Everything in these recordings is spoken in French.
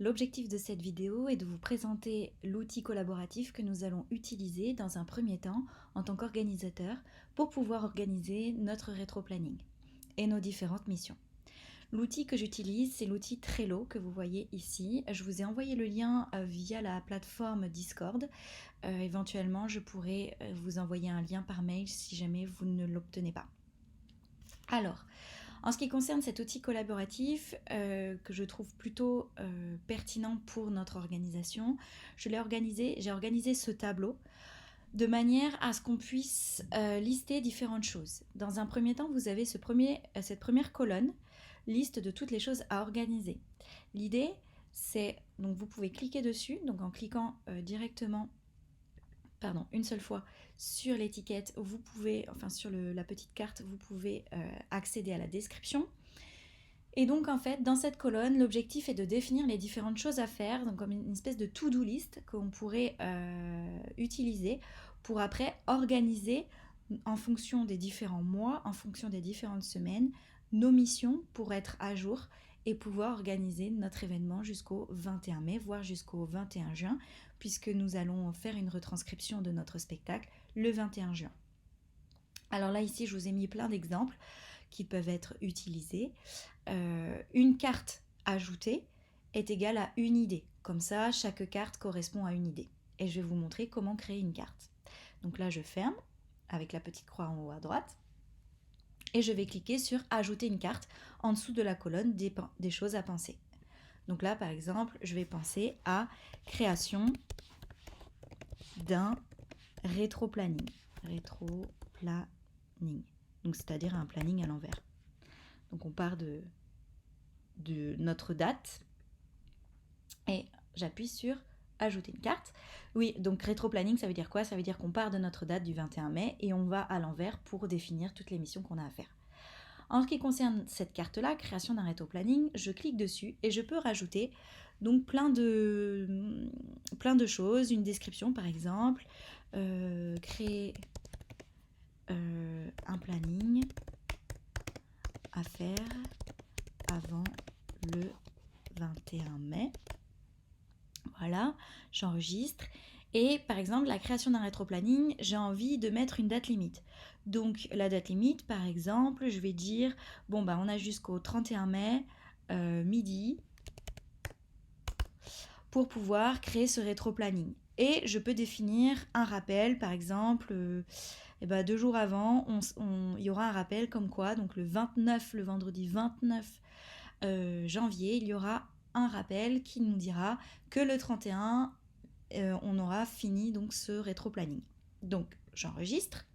L'objectif de cette vidéo est de vous présenter l'outil collaboratif que nous allons utiliser dans un premier temps en tant qu'organisateur pour pouvoir organiser notre rétro-planning et nos différentes missions. L'outil que j'utilise, c'est l'outil Trello que vous voyez ici. Je vous ai envoyé le lien via la plateforme Discord. Éventuellement, je pourrais vous envoyer un lien par mail si jamais vous ne l'obtenez pas. Alors, en ce qui concerne cet outil collaboratif que je trouve plutôt pertinent pour notre organisation, j'ai organisé ce tableau de manière à ce qu'on puisse lister différentes choses. Dans un premier temps, vous avez cette première colonne, liste de toutes les choses à organiser. L'idée, c'est, donc vous pouvez cliquer dessus, donc en cliquant directement, une seule fois sur l'étiquette, vous pouvez, sur la petite carte, vous pouvez accéder à la description. Et donc en fait, dans cette colonne, l'objectif est de définir les différentes choses à faire, donc comme une espèce de to-do list qu'on pourrait utiliser pour après organiser en fonction des différents mois, en fonction des différentes semaines, nos missions pour être à jour et pouvoir organiser notre événement jusqu'au 21 mai, voire jusqu'au 21 juin, puisque nous allons faire une retranscription de notre spectacle le 21 juin. Alors là, ici, je vous ai mis plein d'exemples qui peuvent être utilisés. Une carte ajoutée est égale à une idée. Comme ça, chaque carte correspond à une idée. Et je vais vous montrer comment créer une carte. Donc là, je ferme avec la petite croix en haut à droite. Et je vais cliquer sur « Ajouter une carte » en dessous de la colonne des choses à penser. Donc là, par exemple, je vais penser à création d'un rétro-planning. Rétro-planning. Donc c'est-à-dire un planning à l'envers. Donc on part de notre date et j'appuie sur ajouter une carte. Oui, donc rétro-planning, ça veut dire quoi? Ça veut dire qu'on part de notre date du 21 mai et on va à l'envers pour définir toutes les missions qu'on a à faire. En ce qui concerne cette carte-là, création d'un rétro-planning, je clique dessus et je peux rajouter donc plein de choses, une description par exemple, créer un planning à faire avant le 21 mai. Voilà, j'enregistre. Et par exemple, la création d'un rétro-planning, j'ai envie de mettre une date limite. Donc la date limite, par exemple, je vais dire, on a jusqu'au 31 mai, midi, pour pouvoir créer ce rétro-planning. Et je peux définir un rappel, par exemple, 2 jours avant, il y aura un rappel comme quoi, donc le vendredi 29 janvier, il y aura un rappel qui nous dira que le 31, on aura fini donc ce rétro-planning. Donc j'enregistre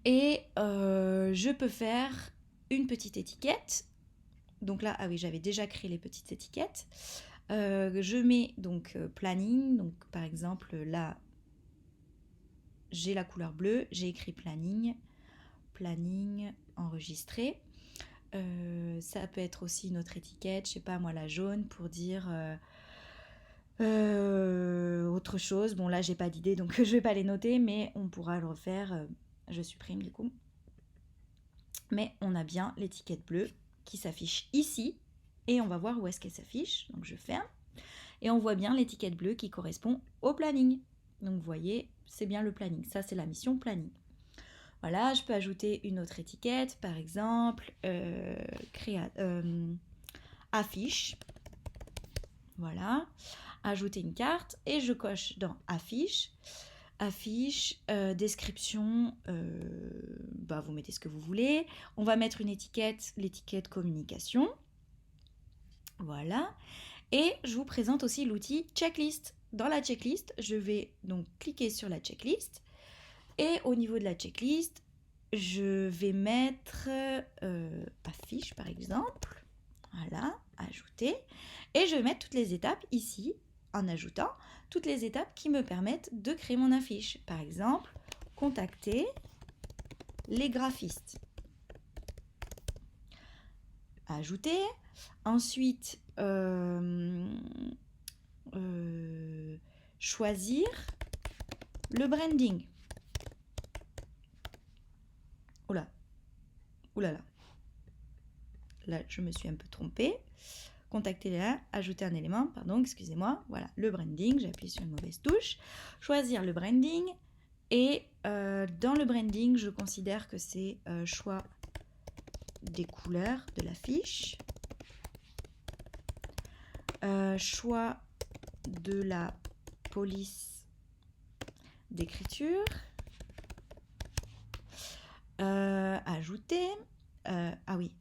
et je peux faire une petite étiquette. Donc là, ah oui, j'avais déjà créé les petites étiquettes. Je mets donc planning, donc par exemple là, j'ai la couleur bleue, j'ai écrit planning enregistré. Ça peut être aussi une autre étiquette, je sais pas moi, la jaune pour dire autre chose. Bon là j'ai pas d'idée donc je vais pas les noter, mais on pourra le refaire. Je supprime du coup. Mais on a bien l'étiquette bleue qui s'affiche ici et on va voir où est-ce qu'elle s'affiche. Donc je ferme et on voit bien l'étiquette bleue qui correspond au planning. Donc vous voyez, c'est bien le planning. Ça c'est la mission planning. Voilà, je peux ajouter une autre étiquette, par exemple, affiche. Voilà, ajouter une carte et je coche dans affiche. Description, vous mettez ce que vous voulez. On va mettre une étiquette, l'étiquette communication. Voilà. Et je vous présente aussi l'outil checklist. Dans la checklist, je vais donc cliquer sur la checklist. Et au niveau de la checklist, je vais mettre affiche par exemple. Voilà, ajouter. Et je vais mettre toutes les étapes ici, en ajoutant toutes les étapes qui me permettent de créer mon affiche. Par exemple, contacter les graphistes. Ajouter. Ensuite, choisir le branding. Oula là, je me suis un peu trompée. contacter là, ajouter un élément, pardon, excusez-moi, voilà, le branding, j'appuie sur une mauvaise touche, choisir le branding, et dans le branding, je considère que c'est choix des couleurs de l'affiche, choix de la police d'écriture, ajouter, ah oui,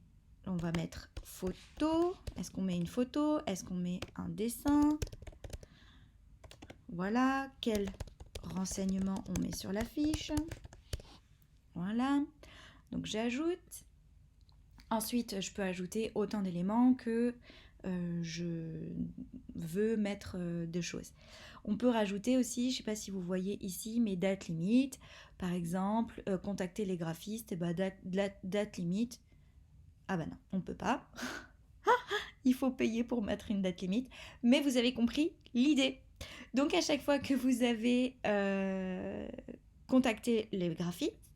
on va mettre photo, est-ce qu'on met une photo, est-ce qu'on met un dessin, voilà, quel renseignement on met sur la fiche, voilà, donc j'ajoute. Ensuite, je peux ajouter autant d'éléments que je veux mettre de choses. On peut rajouter aussi, je ne sais pas si vous voyez ici, mes dates limites. Par exemple, contacter les graphistes, et date limite. Ah bah non, on ne peut pas. Il faut payer pour mettre une date limite. Mais vous avez compris l'idée. Donc à chaque fois que vous avez contacté les graphistes,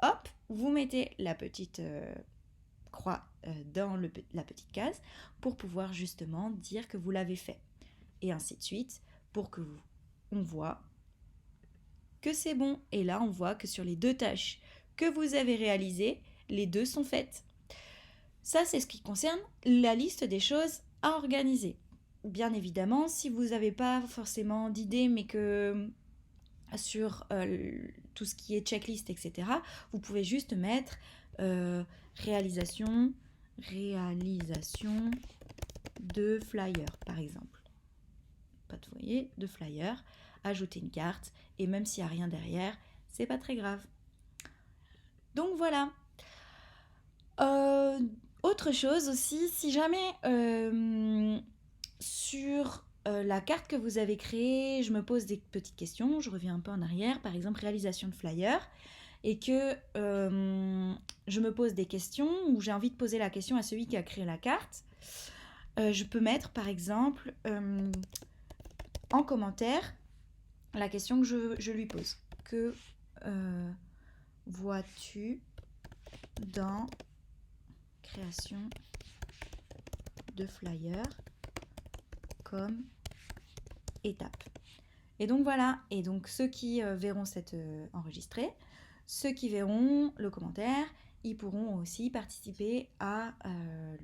hop, vous mettez la petite croix dans la petite case pour pouvoir justement dire que vous l'avez fait. Et ainsi de suite pour que on voit que c'est bon. Et là, on voit que sur les 2 tâches que vous avez réalisées, les 2 sont faites. Ça, c'est ce qui concerne la liste des choses à organiser. Bien évidemment, si vous n'avez pas forcément d'idée, mais que sur tout ce qui est checklist, etc., vous pouvez juste mettre réalisation de flyer, par exemple. Pas de voyez, de flyer, ajouter une carte, et même s'il n'y a rien derrière, c'est pas très grave. Donc voilà. Autre chose aussi, si jamais sur la carte que vous avez créée, je me pose des petites questions, je reviens un peu en arrière, par exemple réalisation de flyer, et que je me pose des questions, ou j'ai envie de poser la question à celui qui a créé la carte, je peux mettre par exemple en commentaire la question que je lui pose. Que vois-tu dans création de flyer comme étape? Et donc voilà, et donc ceux qui verront cet enregistré, ceux qui verront le commentaire, ils pourront aussi participer à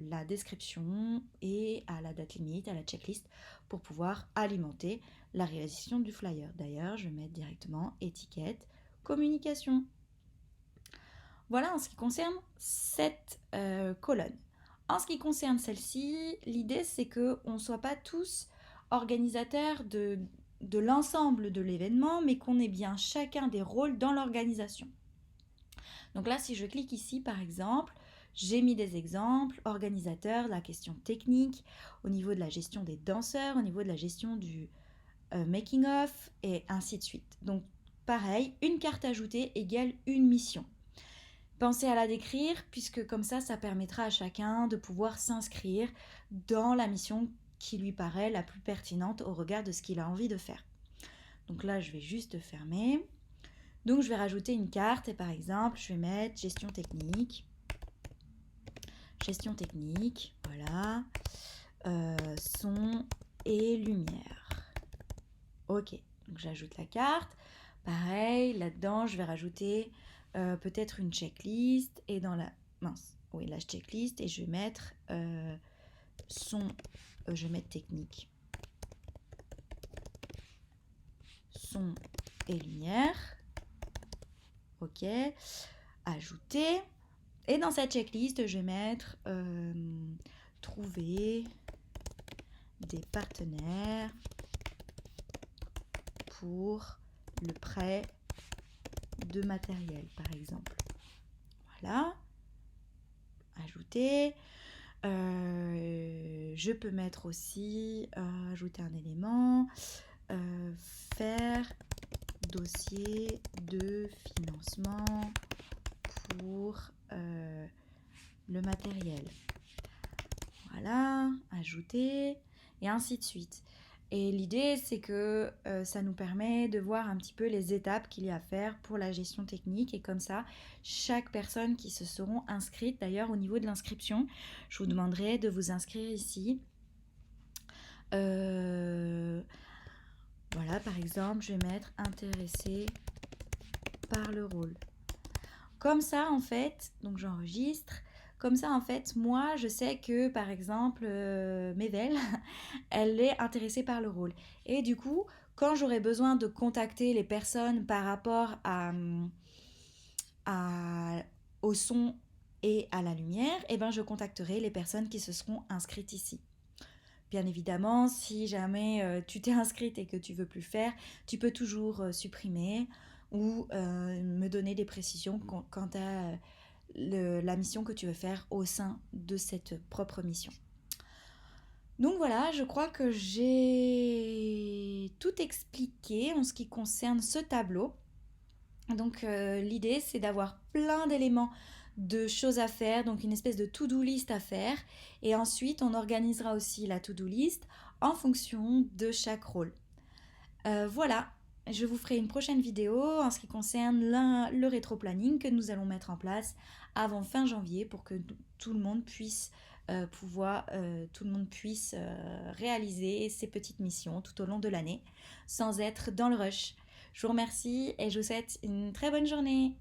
la description et à la date limite, à la checklist, pour pouvoir alimenter la réalisation du flyer. D'ailleurs, je vais mettre directement étiquette communication. Voilà en ce qui concerne cette colonne. En ce qui concerne celle-ci, l'idée c'est qu'on ne soit pas tous organisateurs de l'ensemble de l'événement, mais qu'on ait bien chacun des rôles dans l'organisation. Donc là, si je clique ici, par exemple, j'ai mis des exemples, organisateur, la question technique, au niveau de la gestion des danseurs, au niveau de la gestion du making-of, et ainsi de suite. Donc pareil, une carte ajoutée égale une mission. Pensez à la décrire, puisque comme ça permettra à chacun de pouvoir s'inscrire dans la mission qui lui paraît la plus pertinente au regard de ce qu'il a envie de faire. Donc là, je vais juste fermer. Donc je vais rajouter une carte et par exemple, je vais mettre gestion technique, voilà, son et lumière. Ok, donc j'ajoute la carte. Pareil, là-dedans, je vais rajouter peut-être une checklist et dans la la checklist, et je vais mettre je vais mettre technique, son et lumière. Ok, ajouter. Et dans cette checklist, je vais mettre trouver des partenaires pour le prêt de matériel, par exemple. Voilà. Ajouter. Je peux mettre aussi, ajouter un élément, faire dossier de financement pour le matériel. Voilà, ajouter, et ainsi de suite. Et l'idée, c'est que ça nous permet de voir un petit peu les étapes qu'il y a à faire pour la gestion technique. Et comme ça, chaque personne qui se seront inscrites, d'ailleurs au niveau de l'inscription, je vous demanderai de vous inscrire ici Voilà, par exemple, je vais mettre intéressé par le rôle. Comme ça, en fait, donc j'enregistre. Comme ça, en fait, moi, je sais que, par exemple, Mével, elle est intéressée par le rôle. Et du coup, quand j'aurai besoin de contacter les personnes par rapport à- au son et à la lumière, eh ben, je contacterai les personnes qui se seront inscrites ici. Bien évidemment, si jamais tu t'es inscrite et que tu veux plus faire, tu peux toujours supprimer ou me donner des précisions quant à la mission que tu veux faire au sein de cette propre mission. Donc voilà, je crois que j'ai tout expliqué en ce qui concerne ce tableau. Donc l'idée c'est d'avoir plein d'éléments de choses à faire, donc une espèce de to-do list à faire. Et ensuite on organisera aussi la to-do list en fonction de chaque rôle. Voilà, je vous ferai une prochaine vidéo en ce qui concerne le rétro-planning que nous allons mettre en place avant fin janvier pour que tout le monde puisse réaliser ces petites missions tout au long de l'année sans être dans le rush. Je vous remercie et je vous souhaite une très bonne journée.